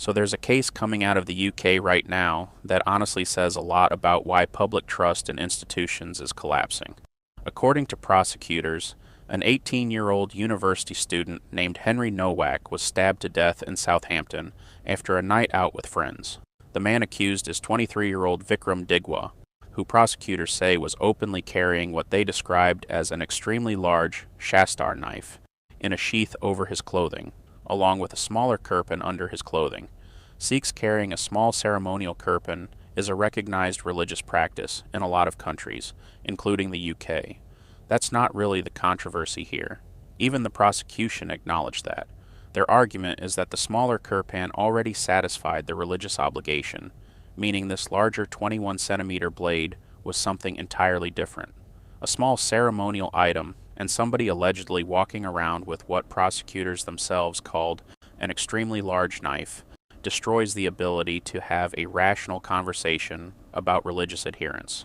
So there's a case coming out of the UK right now that honestly says a lot about why public trust in institutions is collapsing. According to prosecutors, an 18-year-old university student named Henry Nowak was stabbed to death in Southampton after a night out with friends. The man accused is 23-year-old Vickrum Digwa, who prosecutors say was openly carrying what they described as an extremely large shastar knife in a sheath over his clothing, along with a smaller kirpan under his clothing. Sikhs carrying a small ceremonial kirpan is a recognized religious practice in a lot of countries, including the UK. That's not really the controversy here. Even the prosecution acknowledged that. Their argument is that the smaller kirpan already satisfied the religious obligation, meaning this larger 21-centimeter blade was something entirely different. A small ceremonial item, and somebody allegedly walking around with what prosecutors themselves called an extremely large knife, destroys the ability to have a rational conversation about religious adherence.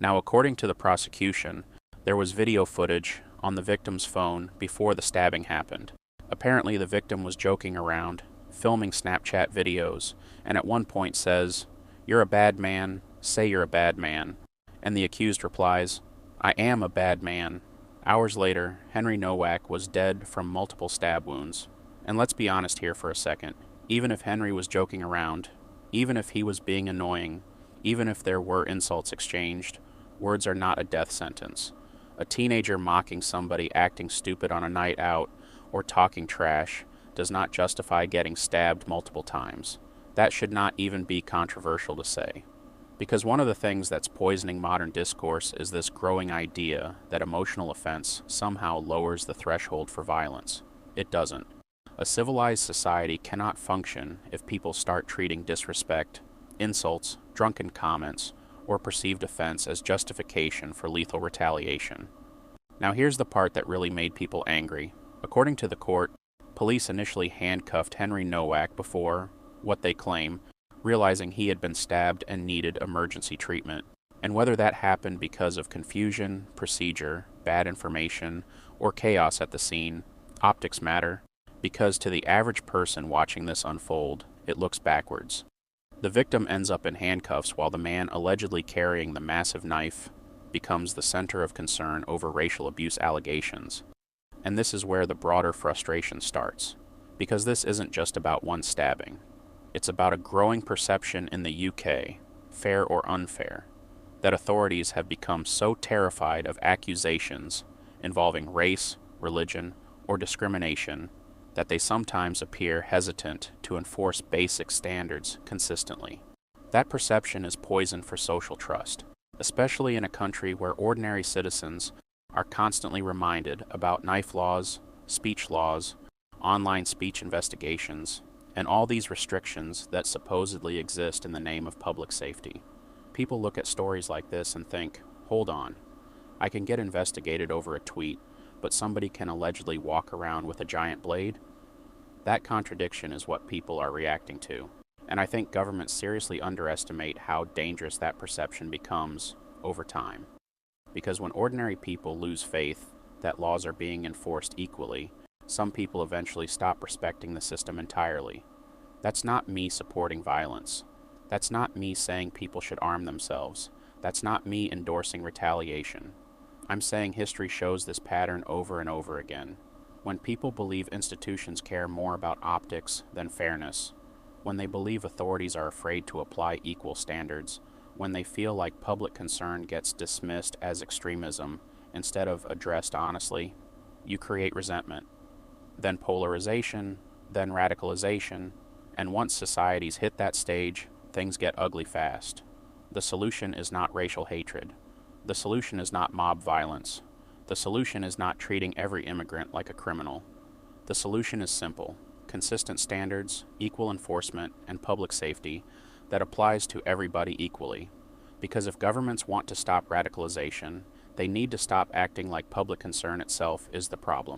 Now, according to the prosecution, there was video footage on the victim's phone before the stabbing happened. Apparently, the victim was joking around, filming Snapchat videos, and at one point says, "You're a bad man, say you're a bad man." And the accused replies, "I am a bad man." Hours later, Henry Nowak was dead from multiple stab wounds. And let's be honest here for a second. Even if Henry was joking around, even if he was being annoying, even if there were insults exchanged, words are not a death sentence. A teenager mocking somebody acting stupid on a night out or talking trash does not justify getting stabbed multiple times. That should not even be controversial to say. Because one of the things that's poisoning modern discourse is this growing idea that emotional offense somehow lowers the threshold for violence. It doesn't. A civilized society cannot function if people start treating disrespect, insults, drunken comments, or perceived offense as justification for lethal retaliation. Now here's the part that really made people angry. According to the court, police initially handcuffed Henry Nowak before, what they claim, realizing he had been stabbed and needed emergency treatment. And whether that happened because of confusion, procedure, bad information, or chaos at the scene, optics matter, because to the average person watching this unfold, it looks backwards. The victim ends up in handcuffs while the man allegedly carrying the massive knife becomes the center of concern over racial abuse allegations. And this is where the broader frustration starts, because this isn't just about one stabbing. It's about a growing perception in the UK, fair or unfair, that authorities have become so terrified of accusations involving race, religion, or discrimination that they sometimes appear hesitant to enforce basic standards consistently. That perception is poison for social trust, especially in a country where ordinary citizens are constantly reminded about knife laws, speech laws, online speech investigations, and all these restrictions that supposedly exist in the name of public safety. People look at stories like this and think, hold on, I can get investigated over a tweet, but somebody can allegedly walk around with a giant blade? That contradiction is what people are reacting to, and I think governments seriously underestimate how dangerous that perception becomes over time. Because when ordinary people lose faith that laws are being enforced equally, some people eventually stop respecting the system entirely. That's not me supporting violence. That's not me saying people should arm themselves. That's not me endorsing retaliation. I'm saying history shows this pattern over and over again. When people believe institutions care more about optics than fairness, when they believe authorities are afraid to apply equal standards, when they feel like public concern gets dismissed as extremism instead of addressed honestly, you create resentment, then polarization, then radicalization, and once societies hit that stage, things get ugly fast. The solution is not racial hatred. The solution is not mob violence. The solution is not treating every immigrant like a criminal. The solution is simple: consistent standards, equal enforcement, and public safety that applies to everybody equally. Because if governments want to stop radicalization, they need to stop acting like public concern itself is the problem.